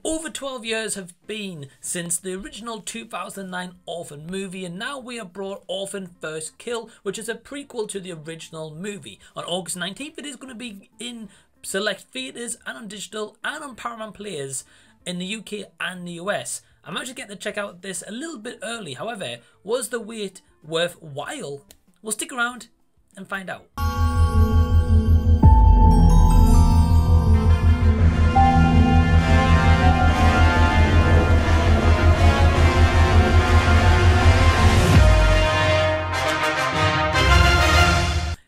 Over 12 years have been since the original 2009 Orphan movie, and now we have brought Orphan First Kill, which is a prequel to the original movie. On August 19th, it is going to be in select theatres and on digital and on Paramount Players in the UK and the US. I'm actually getting to check out this a little bit early. However, was the wait worthwhile? We'll stick around and find out.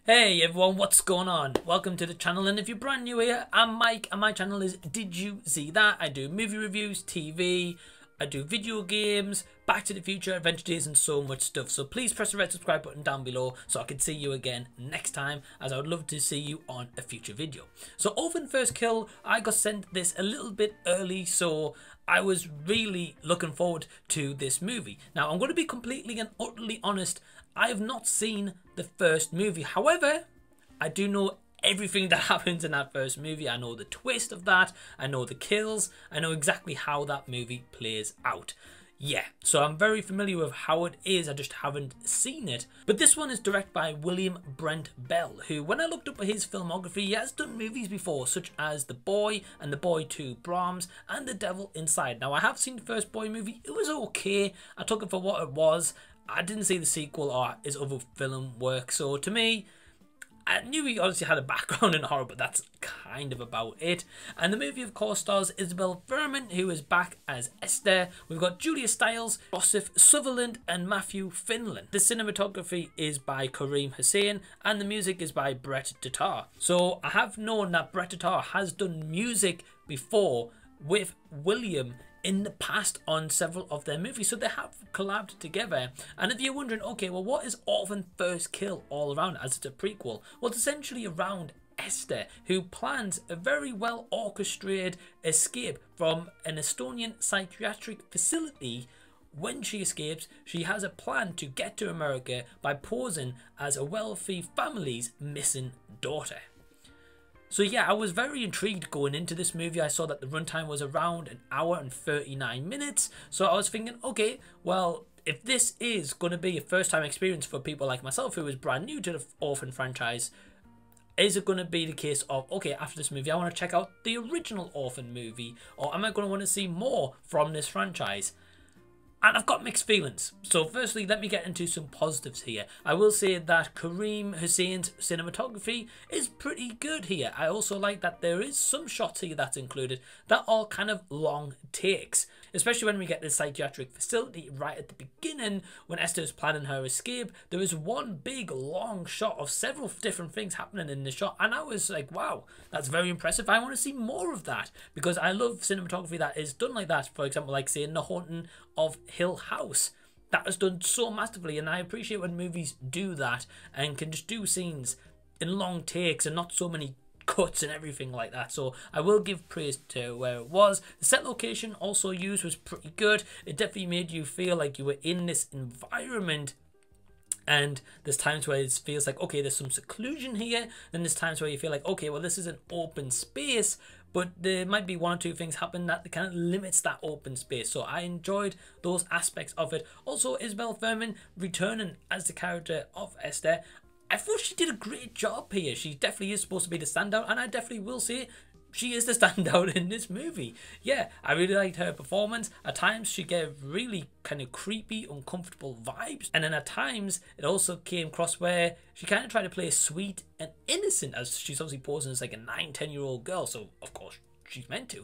Hey everyone, what's going on? Welcome to the channel, and if you're brand new here, I'm Mike and my channel is Did You See That? I do movie reviews, TV, I do video games, Back to the Future, Adventure Days and so much stuff. So please press the red subscribe button down below so I can see you again next time, as I would love to see you on a future video. So Orphan First Kill, I got sent this a little bit early, so I was really looking forward to this movie. Now I'm going to be completely and utterly honest, I have not seen the first movie. However, I do know everything that happens in that first movie. I know the twist of that, I know the kills, I know exactly how that movie plays out. Yeah, so I'm very familiar with how it is, I just haven't seen it. But this one is directed by William Brent Bell, who, when I looked up his filmography, he has done movies before, such as The Boy and The Boy 2 Brahms and The Devil Inside. Now, I have seen the first Boy movie, it was okay, I took it for what it was. I didn't see the sequel or his other film work, so to me, I knew he obviously had a background in horror, but that's kind of about it. And the movie, of course, stars Isabelle Fuhrman, who is back as Esther. We've got Julia Stiles, Rossif, Sutherland and Matthew Finlan. The cinematography is by Karim Hussein, and the music is by Brett Detar. So I have known that Brett Detar has done music before with William in the past on several of their movies, so they have collabed together. And if you're wondering, okay, well, what is Orphan First Kill all around, as it's a prequel? Well, it's essentially around Esther, who plans a very well orchestrated escape from an Estonian psychiatric facility. When she escapes, she has a plan to get to America by posing as a wealthy family's missing daughter. So yeah, I was very intrigued going into this movie. I saw that the runtime was around an hour and 39 minutes. So I was thinking, okay, well, if this is going to be a first time experience for people like myself who is brand new to the Orphan franchise, is it going to be the case of, okay, after this movie, I want to check out the original Orphan movie, or am I going to want to see more from this franchise? And I've got mixed feelings. So firstly, let me get into some positives here. I will say that Karim Hussein's cinematography is pretty good here. I also like that there is some shots here that's included that are kind of long takes. Especially when we get this psychiatric facility right at the beginning, when Esther is planning her escape, there is one big long shot of several different things happening in the shot. And I was like, wow, that's very impressive. I want to see more of that, because I love cinematography that is done like that. For example, like say in The Haunting of Hill House, that is done so masterfully, and I appreciate when movies do that and can just do scenes in long takes and not so many cuts and everything like that. So I will give praise to where it was. The set location also used was pretty good. It definitely made you feel like you were in this environment. And there's times where it feels like, okay, there's some seclusion here. Then there's times where you feel like, okay, well, this is an open space, but there might be one or two things happen that kind of limits that open space. So I enjoyed those aspects of it. Also, Isabelle Thurman returning as the character of Esther. I thought she did a great job here. She definitely is supposed to be the standout, and I definitely will say she is the standout in this movie. Yeah, I really liked her performance. At times she gave really kind of creepy, uncomfortable vibes, and then at times it also came across where she kind of tried to play sweet and innocent, as she's obviously posing as like a 9-10-year-old girl, so of course she's meant to.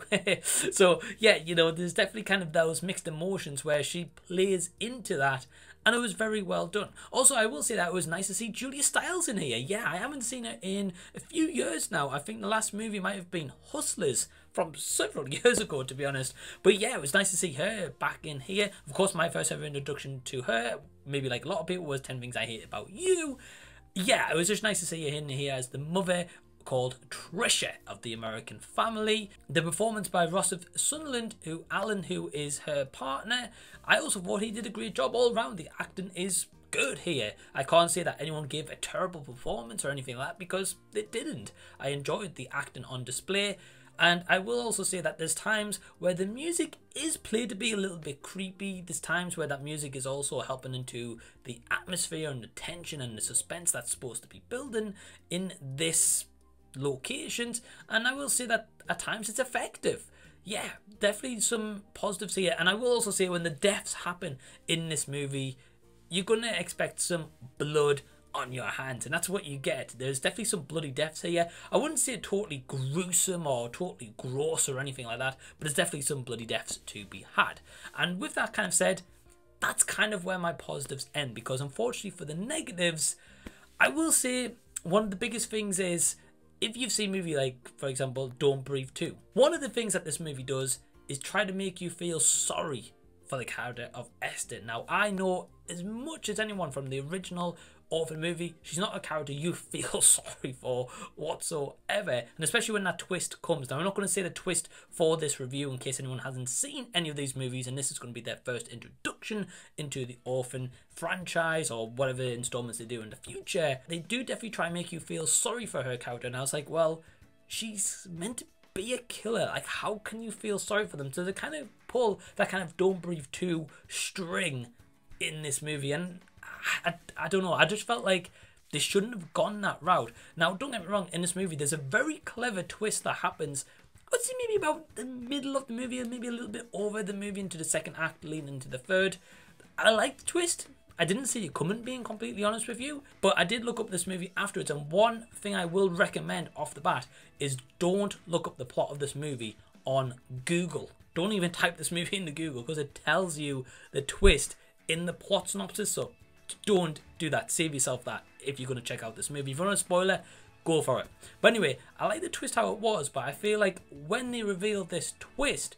So yeah, you know, there's definitely kind of those mixed emotions where she plays into that, and it was very well done. Also, I will say that it was nice to see Julia Stiles in here. Yeah, I haven't seen her in a few years now. I think the last movie might have been Hustlers from several years ago, to be honest. But yeah, it was nice to see her back in here. Of course, my first ever introduction to her, maybe like a lot of people, was 10 Things I Hate About You. Yeah, it was just nice to see her in here as the mother called Trisha of the American Family. The performance by Rossif Sutherland, who is her partner, I also thought he did a great job all around. The acting is good here. I can't say that anyone gave a terrible performance or anything like that, because they didn't. I enjoyed the acting on display. And I will also say that there's times where the music is played to be a little bit creepy. There's times where that music is also helping into the atmosphere and the tension and the suspense that's supposed to be building in this locations. And I will say that at times it's effective. Yeah, definitely some positives here. And I will also say when the deaths happen in this movie, you're going to expect some blood on your hands, and that's what you get. There's definitely some bloody deaths here. I wouldn't say totally gruesome or totally gross or anything like that, but there's definitely some bloody deaths to be had. And with that kind of said, that's kind of where my positives end, because unfortunately for the negatives, I will say one of the biggest things is, if you've seen a movie like, for example, Don't Breathe 2, one of the things that this movie does is try to make you feel sorry for the character of Esther. Now, I know as much as anyone from the original Orphan movie, she's not a character you feel sorry for whatsoever, and especially when that twist comes. Now, I'm not going to say the twist for this review in case anyone hasn't seen any of these movies, and this is going to be their first introduction into the Orphan franchise or whatever installments they do in the future. They do definitely try and make you feel sorry for her character, and I was like, well, she's meant to be a killer. Like, how can you feel sorry for them? So they kind of pull that kind of Don't Breathe 2 string in this movie, and I don't know, I just felt like they shouldn't have gone that route. Now, don't get me wrong, in this movie there's a very clever twist that happens, let's say maybe about the middle of the movie, or maybe a little bit over the movie into the second act, leading into the third. I like the twist. I didn't see it coming, being completely honest with you, but I did look up this movie afterwards, and one thing I will recommend off the bat is don't look up the plot of this movie on Google. Don't even type this movie into Google, because it tells you the twist in the plot synopsis. So don't do that. Save yourself that if you're going to check out this movie. If you want a spoiler, go for it. But anyway, I like the twist how it was, but I feel like when they revealed this twist,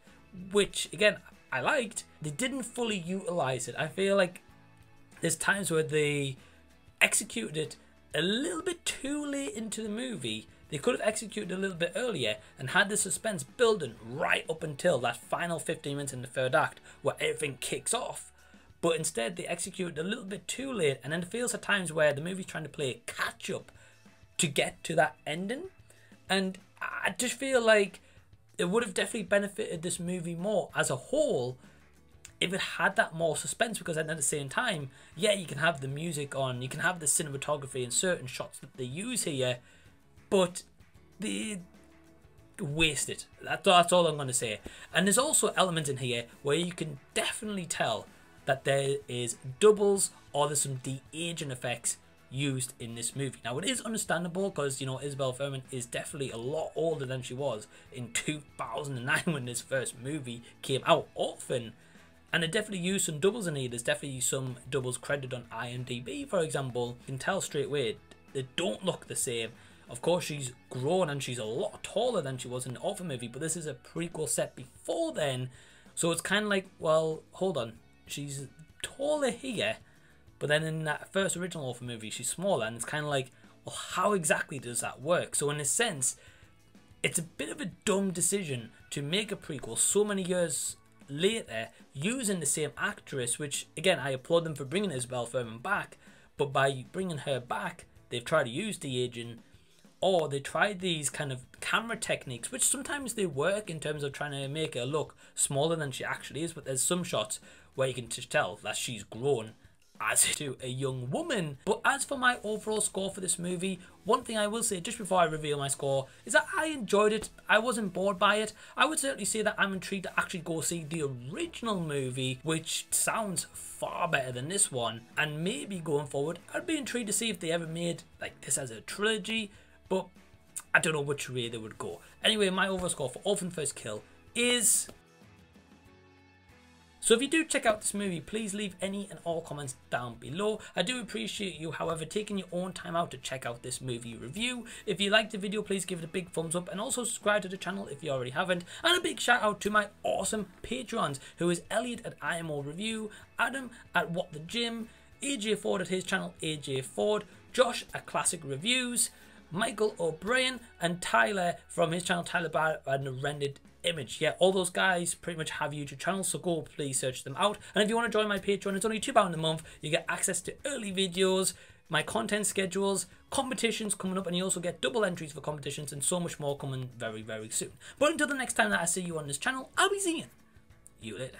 which again I liked, they didn't fully utilize it. I feel like there's times where they executed it a little bit too late into the movie. They could have executed a little bit earlier and had the suspense building right up until that final 15 minutes in the third act where everything kicks off. But instead they execute a little bit too late, and then it feels at times where the movie's trying to play catch up to get to that ending. And I just feel like it would have definitely benefited this movie more as a whole if it had that more suspense, because then at the same time, yeah, you can have the music on, you can have the cinematography and certain shots that they use here, but they waste it. That's all I'm going to say. And there's also elements in here where you can definitely tell that there is doubles or there's some de-aging effects used in this movie. Now, it is understandable because, you know, Isabelle Thurman is definitely a lot older than she was in 2009 when this first movie came out, Orphan. And they definitely used some doubles in here. There's definitely some doubles credited on IMDb, for example. You can tell straight away they don't look the same. Of course, she's grown and she's a lot taller than she was in the Orphan movie, but this is a prequel set before then. So it's kind of like, well, hold on. She's taller here, but then in that first original Orphan movie, she's smaller, and it's kind of like, well, how exactly does that work? So in a sense, it's a bit of a dumb decision to make a prequel so many years later using the same actress, which, again, I applaud them for bringing Isabelle Fuhrman back, but by bringing her back, they've tried to use de-aging, or they tried these kind of camera techniques, which sometimes they work in terms of trying to make her look smaller than she actually is, but there's some shots where you can just tell that she's grown as to a young woman. But as for my overall score for this movie, one thing I will say just before I reveal my score is that I enjoyed it. I wasn't bored by it. I would certainly say that I'm intrigued to actually go see the original movie, which sounds far better than this one, and maybe going forward I'd be intrigued to see if they ever made like this as a trilogy, but I don't know which way they would go. Anyway, my overall score for Orphan First Kill is... So if you do check out this movie, please leave any and all comments down below. I do appreciate you, however, taking your own time out to check out this movie review. If you liked the video, please give it a big thumbs up, and also subscribe to the channel if you already haven't. And a big shout out to my awesome patrons, who is Elliot at IMO Review, Adam at What the Gym, AJ Ford at his channel AJ Ford, Josh at Classic Reviews, Michael O'Brien, and Tyler from his channel Tyler Barrett and the Rendered Image. Yeah, all those guys pretty much have YouTube channels, so go please search them out. And if you want to join my Patreon, it's only £2 a month. You get access to early videos, my content schedules, competitions coming up, and you also get double entries for competitions and so much more coming very, very soon. But until the next time that I see you on this channel, I'll be seeing you later.